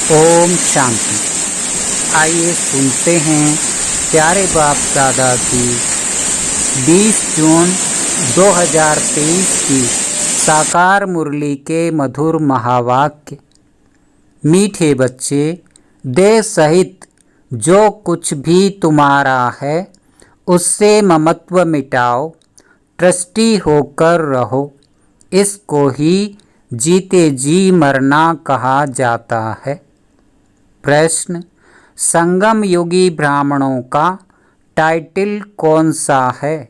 ओम शांति। आइए सुनते हैं प्यारे बाप दादा की 20 जून 2023 की साकार मुरली के मधुर महावाक्य। मीठे बच्चे, देह सहित जो कुछ भी तुम्हारा है उससे ममत्व मिटाओ, ट्रस्टी होकर रहो। इसको ही जीते जी मरना कहा जाता है। प्रश्न: संगम युगी ब्राह्मणों का टाइटल कौन सा है?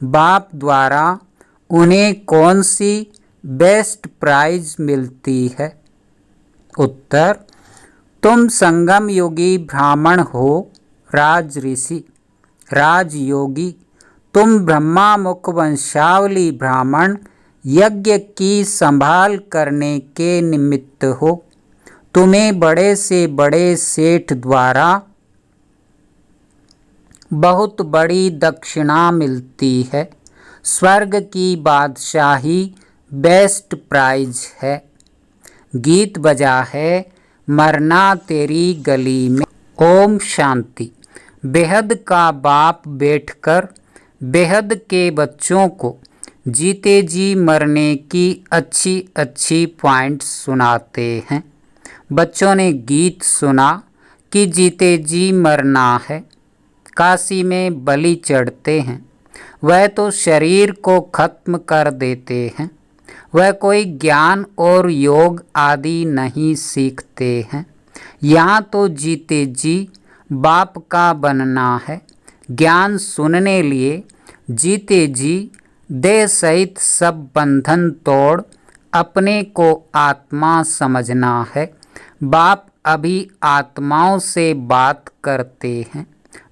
बाप द्वारा उन्हें कौन सी बेस्ट प्राइज मिलती है? उत्तर: तुम संगम योगी ब्राह्मण हो, राज ऋषि, राजयोगी। तुम ब्रह्मा मुख वंशावली ब्राह्मण यज्ञ की संभाल करने के निमित्त हो। तुम्हें बड़े से बड़े सेठ द्वारा बहुत बड़ी दक्षिणा मिलती है। स्वर्ग की बादशाही बेस्ट प्राइज है। गीत बजा है मरना तेरी गली में। ओम शांति। बेहद का बाप बैठकर बेहद के बच्चों को जीते जी मरने की अच्छी अच्छी पॉइंट्स सुनाते हैं। बच्चों ने गीत सुना कि जीते जी मरना है। काशी में बलि चढ़ते हैं, वह तो शरीर को खत्म कर देते हैं। वह कोई ज्ञान और योग आदि नहीं सीखते हैं। यहाँ तो जीते जी बाप का बनना है। ज्ञान सुनने लिए जीते जी देह सहित सब बंधन तोड़ अपने को आत्मा समझना है। बाप अभी आत्माओं से बात करते हैं।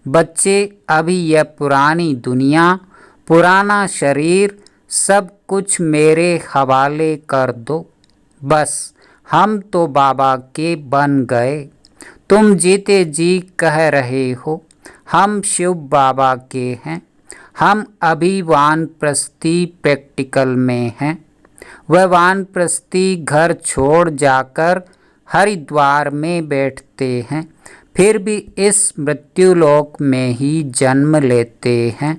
बच्चे, अभी यह पुरानी दुनिया, पुराना शरीर सब कुछ मेरे हवाले कर दो। बस हम तो बाबा के बन गए। तुम जीते जी कह रहे हो हम शिव बाबा के हैं। हम अभी वानप्रस्थी प्रैक्टिकल में हैं। वह वानप्रस्थी घर छोड़ जाकर हरिद्वार में बैठते हैं, फिर भी इस मृत्युलोक में ही जन्म लेते हैं।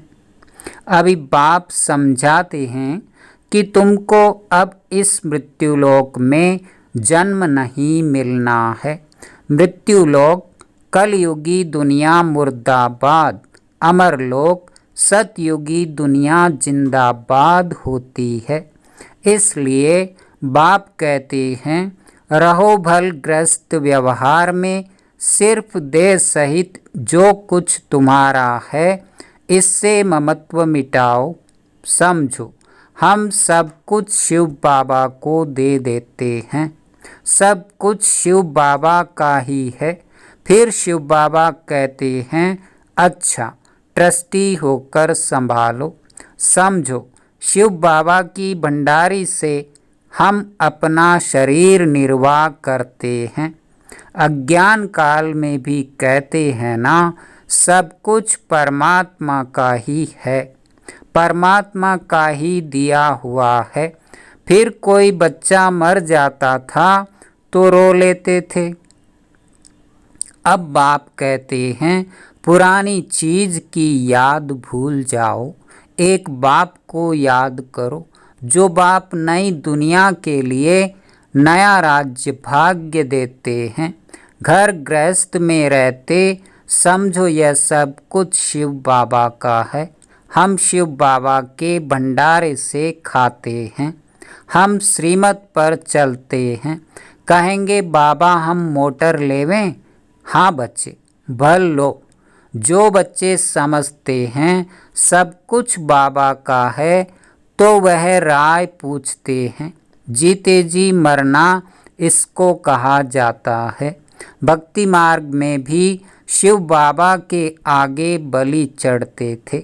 अभी बाप समझाते हैं कि तुमको अब इस मृत्युलोक में जन्म नहीं मिलना है। मृत्युलोक कलयुगी दुनिया मुर्दाबाद, अमरलोक सतयुगी दुनिया जिंदाबाद होती है। इसलिए बाप कहते हैं, रहो भलग्रस्त व्यवहार में, सिर्फ देह सहित जो कुछ तुम्हारा है इससे ममत्व मिटाओ। समझो, हम सब कुछ शिव बाबा को दे देते हैं। सब कुछ शिव बाबा का ही है। फिर शिव बाबा कहते हैं, अच्छा ट्रस्टी होकर संभालो। समझो, शिव बाबा की भंडारी से हम अपना शरीर निर्वाह करते हैं। अज्ञान काल में भी कहते हैं ना, सब कुछ परमात्मा का ही है, परमात्मा का ही दिया हुआ है। फिर कोई बच्चा मर जाता था तो रो लेते थे। अब बाप कहते हैं, पुरानी चीज की याद भूल जाओ, एक बाप को याद करो, जो बाप नई दुनिया के लिए नया राज्य भाग्य देते हैं। घर गृहस्थ में रहते समझो यह सब कुछ शिव बाबा का है। हम शिव बाबा के भंडारे से खाते हैं। हम श्रीमत पर चलते हैं। कहेंगे बाबा हम मोटर लेवें? हाँ बच्चे, भर लो। जो बच्चे समझते हैं सब कुछ बाबा का है तो वह राय पूछते हैं। जीते जी मरना इसको कहा जाता है। भक्ति मार्ग में भी शिव बाबा के आगे बलि चढ़ते थे,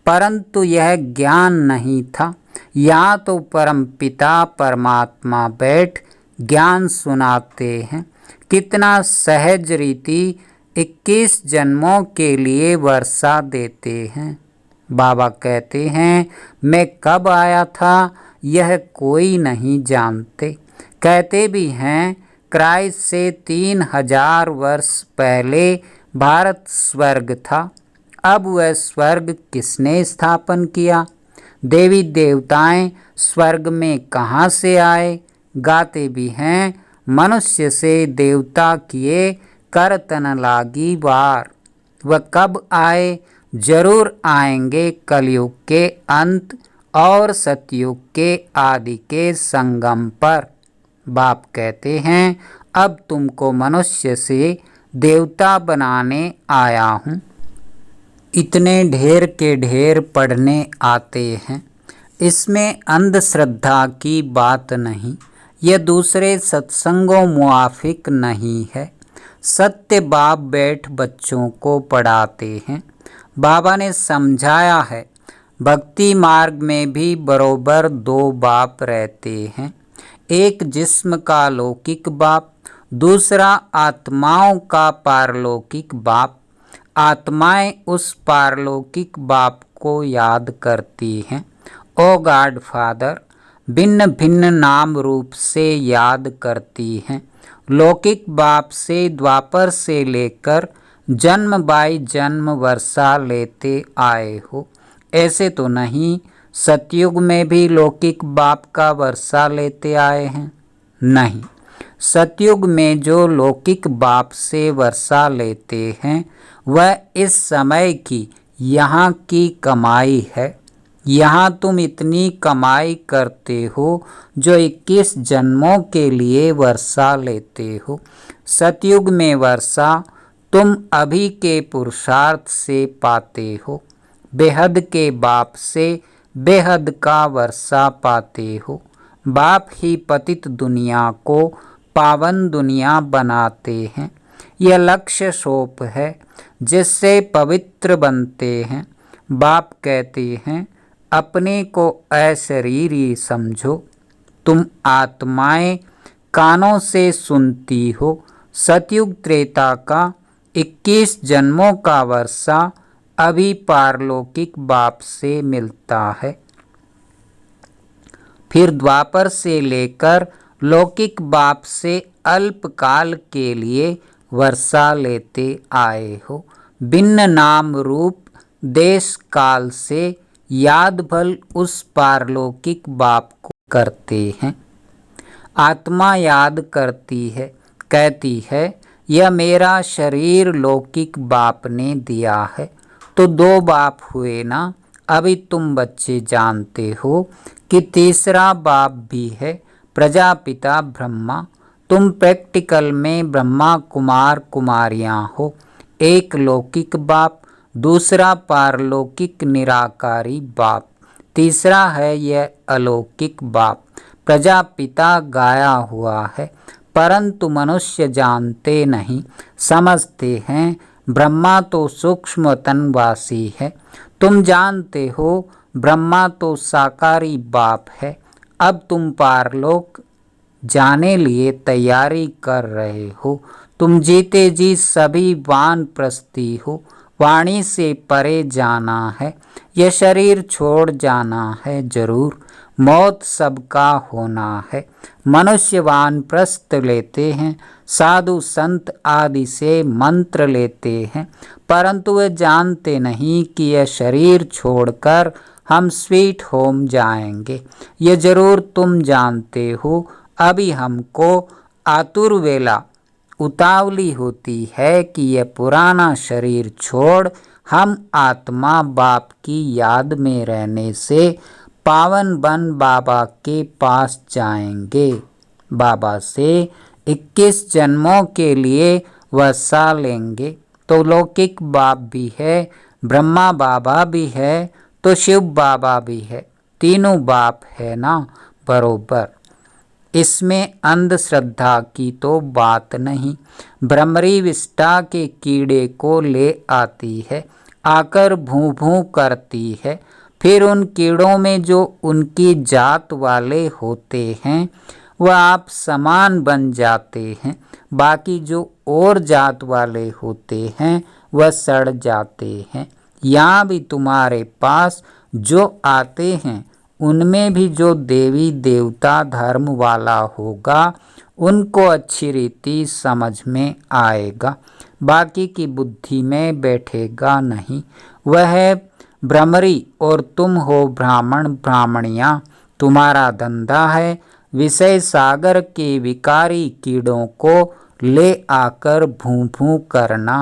परंतु यह ज्ञान नहीं था। यहाँ तो परमपिता परमात्मा बैठ ज्ञान सुनाते हैं। कितना सहज रीति 21 जन्मों के लिए वर्षा देते हैं। बाबा कहते हैं, मैं कब आया था यह कोई नहीं जानते। कहते भी हैं क्राइस्ट से 3000 वर्ष पहले भारत स्वर्ग था। अब वह स्वर्ग किसने स्थापन किया? देवी देवताएं स्वर्ग में कहाँ से आए? गाते भी हैं, मनुष्य से देवता किए करतन लागी वार। वह कब आए? जरूर आएंगे कलयुग के अंत और सतयुग के आदि के संगम पर। बाप कहते हैं, अब तुमको मनुष्य से देवता बनाने आया हूँ। इतने ढेर के ढेर पढ़ने आते हैं। इसमें अंधश्रद्धा की बात नहीं, यह दूसरे सत्संगों मुआफिक नहीं है। सत्य बाप बैठ बच्चों को पढ़ाते हैं। बाबा ने समझाया है, भक्ति मार्ग में भी बरोबर दो बाप रहते हैं, एक जिस्म का लौकिक बाप, दूसरा आत्माओं का पारलौकिक बाप। आत्माएं उस पारलौकिक बाप को याद करती हैं। ओ गॉड फादर, भिन्न भिन्न नाम रूप से याद करती हैं। लौकिक बाप से द्वापर से लेकर जन्म बाई जन्म वर्षा लेते आए हो। ऐसे तो नहीं सतयुग में भी लौकिक बाप का वर्षा लेते आए हैं? नहीं, सतयुग में जो लौकिक बाप से वर्षा लेते हैं वह इस समय की यहाँ की कमाई है। यहाँ तुम इतनी कमाई करते हो जो 21 जन्मों के लिए वर्षा लेते हो। सतयुग में वर्षा तुम अभी के पुरुषार्थ से पाते हो। बेहद के बाप से बेहद का वर्षा पाते हो। बाप ही पतित दुनिया को पावन दुनिया बनाते हैं। यह लक्ष्य सोप है जिससे पवित्र बनते हैं। बाप कहते हैं, अपने को अशरीरी समझो। तुम आत्माएं कानों से सुनती हो। सतयुग त्रेता का 21 जन्मों का वर्षा अभी पारलौकिक बाप से मिलता है। फिर द्वापर से लेकर लौकिक बाप से अल्पकाल के लिए वर्षा लेते आए हो। भिन्न नाम रूप देश काल से याद भल उस पारलौकिक बाप को करते हैं। आत्मा याद करती है, कहती है, यह मेरा शरीर लौकिक बाप ने दिया है। तो दो बाप हुए ना। अभी तुम बच्चे जानते हो कि तीसरा बाप भी है, प्रजापिता ब्रह्मा। तुम प्रैक्टिकल में ब्रह्मा कुमार कुमारियाँ हो। एक लौकिक बाप, दूसरा पारलौकिक निराकारी बाप, तीसरा है यह अलौकिक बाप। प्रजापिता गाया हुआ है, परंतु मनुष्य जानते नहीं, समझते हैं ब्रह्मा तो सूक्ष्म तनवासी है। तुम जानते हो ब्रह्मा तो साकारी बाप है। अब तुम पारलोक जाने लिए तैयारी कर रहे हो। तुम जीते जी सभी वानप्रस्थी हो। वाणी से परे जाना है, यह शरीर छोड़ जाना है जरूर। मौत सबका होना है। मनुष्य वानप्रस्थ लेते हैं, साधु संत आदि से मंत्र लेते हैं, परंतु वे जानते नहीं कि यह शरीर छोड़कर हम स्वीट होम जाएंगे। ये जरूर तुम जानते हो। अभी हमको आतुर वेला उतावली होती है कि यह पुराना शरीर छोड़ हम आत्मा बाप की याद में रहने से पावन बन बाबा के पास जाएंगे। बाबा से 21 जन्मों के लिए वर्षा लेंगे। तो लौकिक बाप भी है, ब्रह्मा बाबा भी है, तो शिव बाबा भी है। तीनों बाप है ना बरोबर। इसमें अंधश्रद्धा की तो बात नहीं। भ्रमरी विष्ठा के कीड़े को ले आती है, आकर भूं भूं करती है। फिर उन कीड़ों में जो उनकी जात वाले होते हैं वह आप समान बन जाते हैं। बाकी जो और जात वाले होते हैं वह सड़ जाते हैं। यहाँ भी तुम्हारे पास जो आते हैं उनमें भी जो देवी देवता धर्म वाला होगा उनको अच्छी रीति समझ में आएगा, बाकी की बुद्धि में बैठेगा नहीं। वह भ्रमरी और तुम हो ब्राह्मण ब्राह्मणियाँ, तुम्हारा धंधा है विषय सागर के विकारी कीड़ों को ले आकर भूं भूं करना।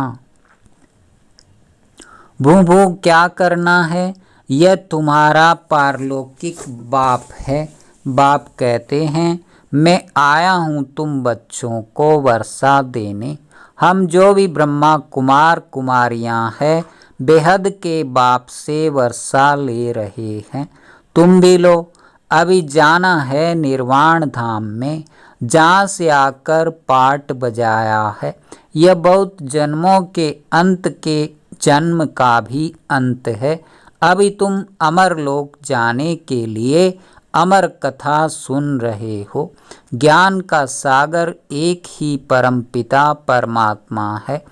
भूं भूं क्या करना है? यह तुम्हारा पारलौकिक बाप है। बाप कहते हैं मैं आया हूँ तुम बच्चों को वर्षा देने। हम जो भी ब्रह्मा कुमार कुमारियाँ हैं बेहद के बाप से वर्षा ले रहे हैं, तुम भी लो। अभी जाना है निर्वाण धाम में, जहाँ से आकर पाट बजाया है। यह बहुत जन्मों के अंत के जन्म का भी अंत है। अभी तुम अमरलोक जाने के लिए अमर कथा सुन रहे हो। ज्ञान का सागर एक ही परमपिता परमात्मा है।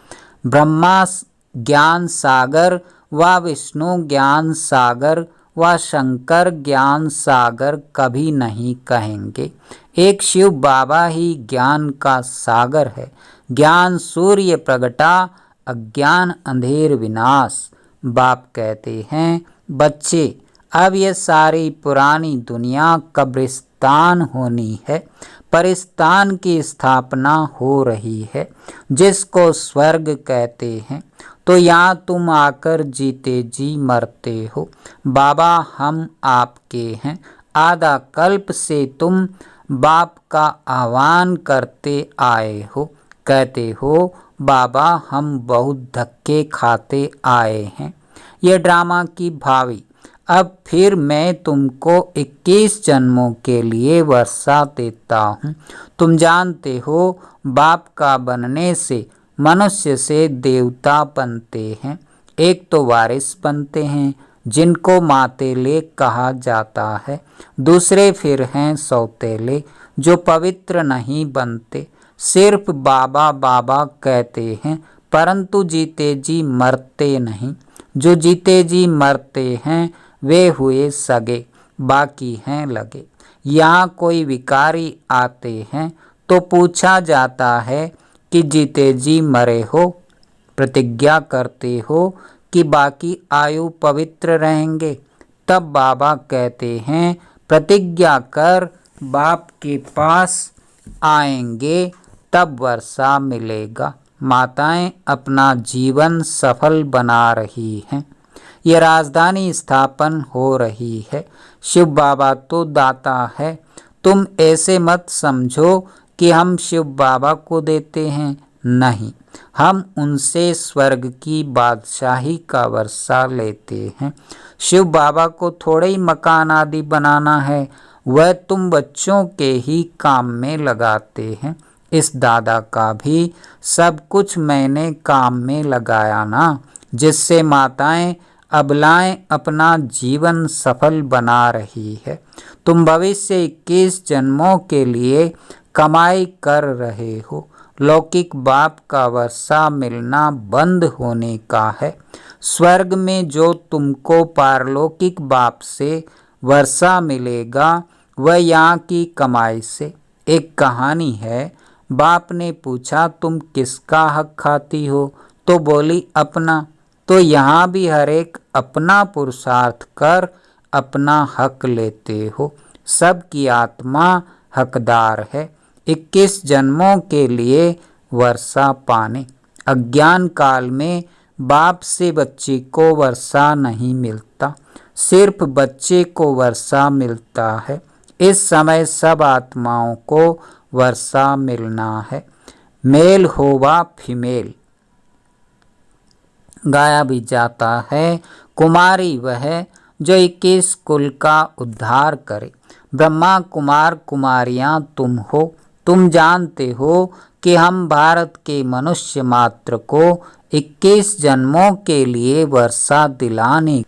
ब्रह्मा ज्ञान सागर व विष्णु ज्ञान सागर व शंकर ज्ञान सागर कभी नहीं कहेंगे। एक शिव बाबा ही ज्ञान का सागर है। ज्ञान सूर्य प्रगटा, अज्ञान अंधेर विनाश। बाप कहते हैं बच्चे अब ये सारी पुरानी दुनिया कब्रिस्तान होनी है, परिस्तान की स्थापना हो रही है जिसको स्वर्ग कहते हैं। तो यहाँ तुम आकर जीते जी मरते हो। बाबा हम आपके हैं। आधा कल्प से तुम बाप का आह्वान करते आए हो। कहते हो बाबा हम बहुत धक्के खाते आए हैं। यह ड्रामा की भावी। अब फिर मैं तुमको 21 जन्मों के लिए वर्षा देता हूँ। तुम जानते हो बाप का बनने से मनुष्य से देवता बनते हैं। एक तो वारिस बनते हैं जिनको मातेले कहा जाता है, दूसरे फिर हैं सौतेले जो पवित्र नहीं बनते, सिर्फ बाबा बाबा कहते हैं परंतु जीते जी मरते नहीं। जो जीते जी मरते हैं वे हुए सगे, बाकी हैं लगे। यहाँ कोई विकारी आते हैं तो पूछा जाता है कि जीते जी मरे हो, प्रतिज्ञा करते हो कि बाकी आयु पवित्र रहेंगे। तब बाबा कहते हैं प्रतिज्ञा कर बाप के पास आएंगे तब वर्षा मिलेगा। माताएं अपना जीवन सफल बना रही हैं। यह राजधानी स्थापन हो रही है। शिव बाबा तो दाता है। तुम ऐसे मत समझो कि हम शिव बाबा को देते हैं, नहीं, हम उनसे स्वर्ग की बादशाही का वर्षा लेते हैं। शिव बाबा को थोड़े ही मकान आदि बनाना है, वह तुम बच्चों के ही काम में लगाते हैं। इस दादा का भी सब कुछ मैंने काम में लगाया ना, जिससे माताएं अबलाएं अपना जीवन सफल बना रही है। तुम भविष्य 21 जन्मों के लिए कमाई कर रहे हो। लौकिक बाप का वर्षा मिलना बंद होने का है। स्वर्ग में जो तुमको पारलौकिक बाप से वर्षा मिलेगा वह यहाँ की कमाई से। एक कहानी है, बाप ने पूछा तुम किसका हक खाती हो? तो बोली अपना। तो यहाँ भी हर एक अपना पुरुषार्थ कर अपना हक लेते हो। सबकी आत्मा हकदार है 21 जन्मों के लिए वर्षा पाने। अज्ञान काल में बाप से बच्चे को वर्षा नहीं मिलता, सिर्फ बच्चे को वर्षा मिलता है। इस समय सब आत्माओं को वर्षा मिलना है। मेल होवा फीमेल गाया भी जाता है। कुमारी वह जो 21 कुल का उद्धार करे। ब्रह्मा कुमार कुमारियाँ तुम हो। तुम जानते हो कि हम भारत के मनुष्य मात्र को 21 जन्मों के लिए वर्षा दिलाने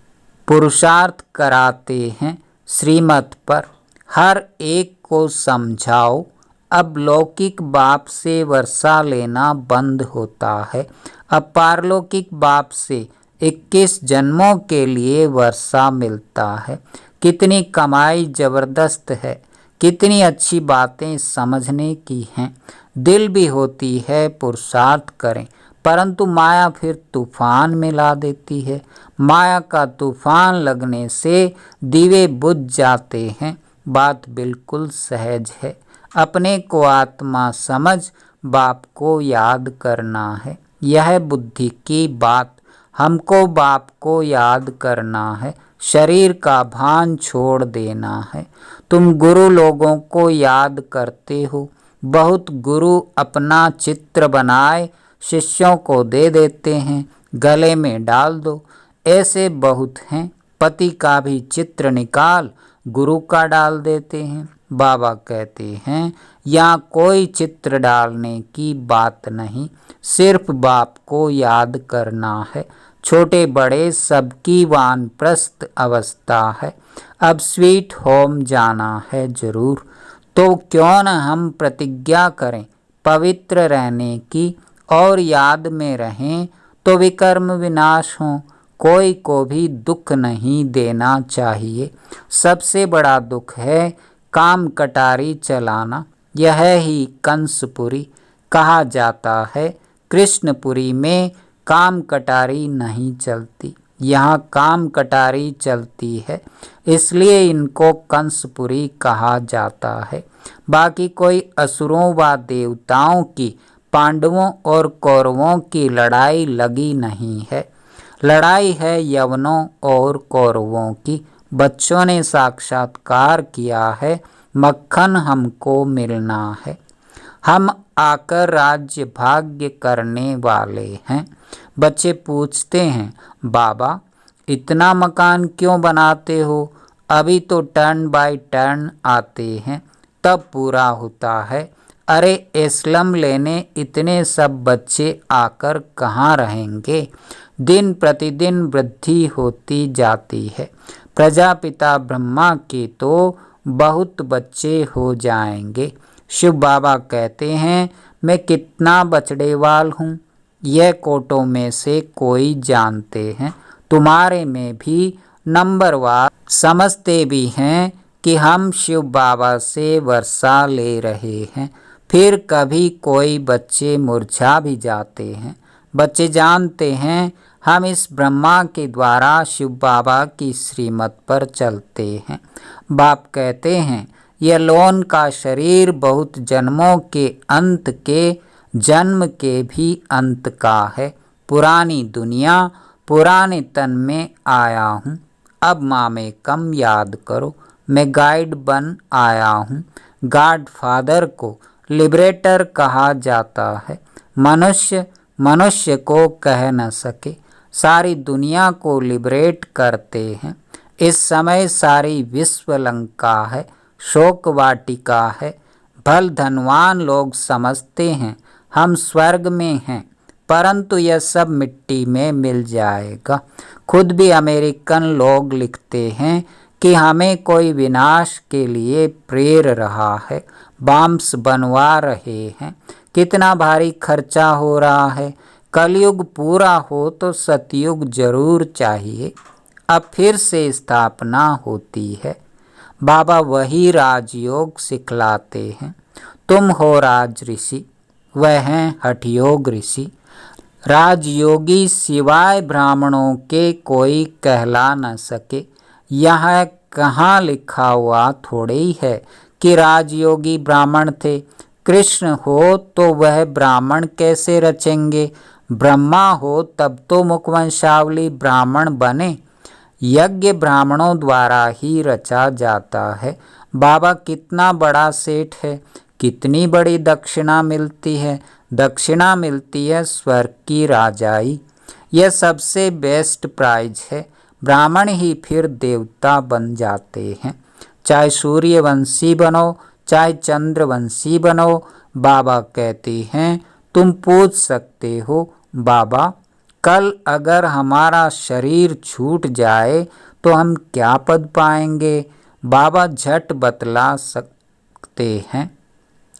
पुरुषार्थ कराते हैं। श्रीमत पर हर एक को समझाओ। अब लौकिक बाप से वर्षा लेना बंद होता है। अब पारलौकिक बाप से 21 जन्मों के लिए वर्षा मिलता है। कितनी कमाई जबरदस्त है, कितनी अच्छी बातें समझने की हैं। दिल भी होती है पुरुषार्थ करें, परंतु माया फिर तूफान में ला देती है। माया का तूफान लगने से दीवे बुझ जाते हैं। बात बिल्कुल सहज है। अपने को आत्मा समझ बाप को याद करना है। यह बुद्धि की बात। हमको बाप को याद करना है, शरीर का भान छोड़ देना है। तुम गुरु लोगों को याद करते हो। बहुत गुरु अपना चित्र बनाए शिष्यों को दे देते हैं, गले में डाल दो। ऐसे बहुत हैं। पति का भी चित्र निकाल गुरु का डाल देते हैं। बाबा कहते हैं यहाँ कोई चित्र डालने की बात नहीं, सिर्फ बाप को याद करना है। छोटे बड़े सबकी वानप्रस्थ अवस्था है। अब स्वीट होम जाना है जरूर, तो क्यों न हम प्रतिज्ञा करें पवित्र रहने की और याद में रहें तो विकर्म विनाश हो। कोई को भी दुख नहीं देना चाहिए। सबसे बड़ा दुख है काम कटारी चलाना। यह ही कंसपुरी कहा जाता है। कृष्णपुरी में काम कटारी नहीं चलती, यहाँ काम कटारी चलती है, इसलिए इनको कंसपुरी कहा जाता है। बाकी कोई असुरों व देवताओं की, पांडवों और कौरवों की लड़ाई लगी नहीं है। लड़ाई है यवनों और कौरवों की। बच्चों ने साक्षात्कार किया है, मक्खन हमको मिलना है। हम आकर राज्य भाग्य करने वाले हैं। बच्चे पूछते हैं, बाबा इतना मकान क्यों बनाते हो? अभी तो टर्न बाय टर्न आते हैं, तब पूरा होता है। अरे एस्लम लेने इतने सब बच्चे आकर कहाँ रहेंगे? दिन प्रतिदिन वृद्धि होती जाती है। प्रजापिता ब्रह्मा के तो बहुत बच्चे हो जाएंगे। शिव बाबा कहते हैं मैं कितना बछड़ेवाल हूँ, यह कोटों में से कोई जानते हैं। तुम्हारे में भी नंबरवार समझते भी हैं कि हम शिव बाबा से वर्षा ले रहे हैं। फिर कभी कोई बच्चे मुरझा भी जाते हैं। बच्चे जानते हैं हम इस ब्रह्मा के द्वारा शिव बाबा की श्रीमत पर चलते हैं। बाप कहते हैं यह लोन का शरीर बहुत जन्मों के अंत के जन्म के भी अंत का है। पुरानी दुनिया पुराने तन में आया हूँ। अब माँ में कम याद करो, मैं गाइड बन आया हूँ। गॉड फादर को लिबरेटर कहा जाता है। मनुष्य मनुष्य को कह न सके, सारी दुनिया को लिबरेट करते हैं। इस समय सारी विश्व लंका है, शोक वाटिका है। भल धनवान लोग समझते हैं हम स्वर्ग में हैं, परंतु यह सब मिट्टी में मिल जाएगा। खुद भी अमेरिकन लोग लिखते हैं कि हमें कोई विनाश के लिए प्रेर रहा है, बॉम्ब्स बनवा रहे हैं। कितना भारी खर्चा हो रहा है। कलयुग पूरा हो तो सतयुग जरूर चाहिए। अब फिर से स्थापना होती है। बाबा वही राजयोग सिखलाते हैं। तुम हो राज ऋषि, वह हैं हठयोग ऋषि। राजयोगी सिवाय ब्राह्मणों के कोई कहला न सके। यह कहाँ लिखा हुआ थोड़े ही है कि राजयोगी ब्राह्मण थे। कृष्ण हो तो वह ब्राह्मण कैसे रचेंगे? ब्रह्मा हो तब तो मुखवंशावली ब्राह्मण बने। यज्ञ ब्राह्मणों द्वारा ही रचा जाता है। बाबा कितना बड़ा सेठ है, कितनी बड़ी दक्षिणा मिलती है। दक्षिणा मिलती है स्वर्ग की राजाई। यह सबसे बेस्ट प्राइज है। ब्राह्मण ही फिर देवता बन जाते हैं। चाहे सूर्यवंशी बनो, चाहे चंद्रवंशी बनो। बाबा कहते हैं तुम पूछ सकते हो, बाबा कल अगर हमारा शरीर छूट जाए तो हम क्या पद पाएंगे? बाबा झट बतला सकते हैं।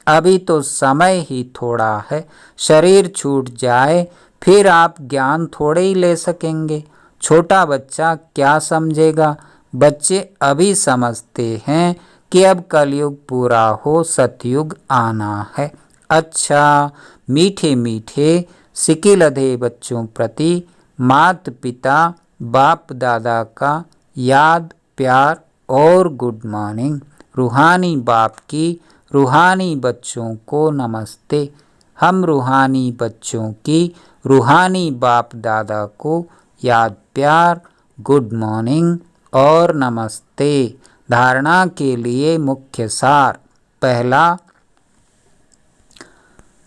अभी तो समय ही थोड़ा है। शरीर छूट जाए फिर आप ज्ञान थोड़े ही ले सकेंगे। छोटा बच्चा क्या समझेगा? बच्चे अभी समझते हैं कि अब कलयुग पूरा हो, सतयुग आना है। अच्छा, मीठे मीठे सिके लधे बच्चों प्रति माता पिता बाप दादा का याद, प्यार और गुड मॉर्निंग। रूहानी बाप की रूहानी बच्चों को नमस्ते। हम रूहानी बच्चों की रूहानी बाप दादा को याद, प्यार, गुड मॉर्निंग और नमस्ते। धारणा के लिए मुख्य सार। पहला,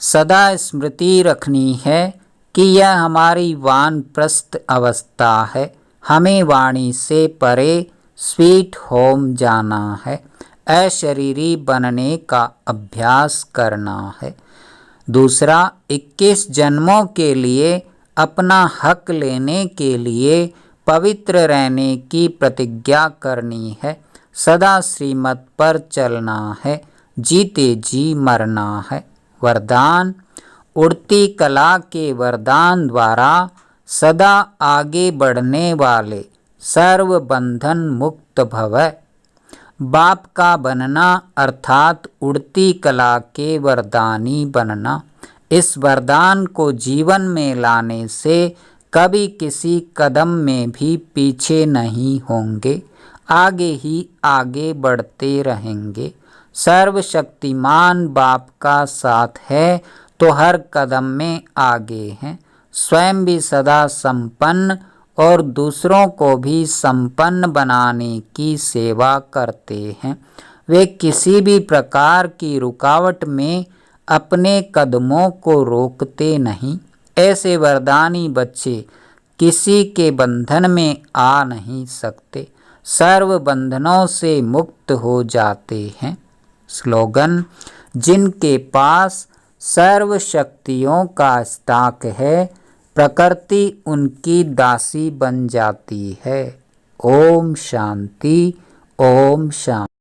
सदा स्मृति रखनी है कि यह हमारी वानप्रस्थ अवस्था है। हमें वाणी से परे स्वीट होम जाना है, अशरीरी बनने का अभ्यास करना है। दूसरा, 21 जन्मों के लिए अपना हक लेने के लिए पवित्र रहने की प्रतिज्ञा करनी है। सदा श्रीमत पर चलना है, जीते जी मरना है। वरदान, उड़ती कला के वरदान द्वारा सदा आगे बढ़ने वाले सर्व बंधन मुक्त भव। बाप का बनना अर्थात उड़ती कला के वरदानी बनना। इस वरदान को जीवन में लाने से कभी किसी कदम में भी पीछे नहीं होंगे, आगे ही आगे बढ़ते रहेंगे। सर्वशक्तिमान बाप का साथ है तो हर कदम में आगे हैं। स्वयं भी सदा संपन्न और दूसरों को भी संपन्न बनाने की सेवा करते हैं। वे किसी भी प्रकार की रुकावट में अपने कदमों को रोकते नहीं। ऐसे वरदानी बच्चे किसी के बंधन में आ नहीं सकते, सर्व बंधनों से मुक्त हो जाते हैं। स्लोगन, जिनके पास सर्व शक्तियों का स्टॉक है, प्रकृति उनकी दासी बन जाती है। ओम शांति, ओम शांति।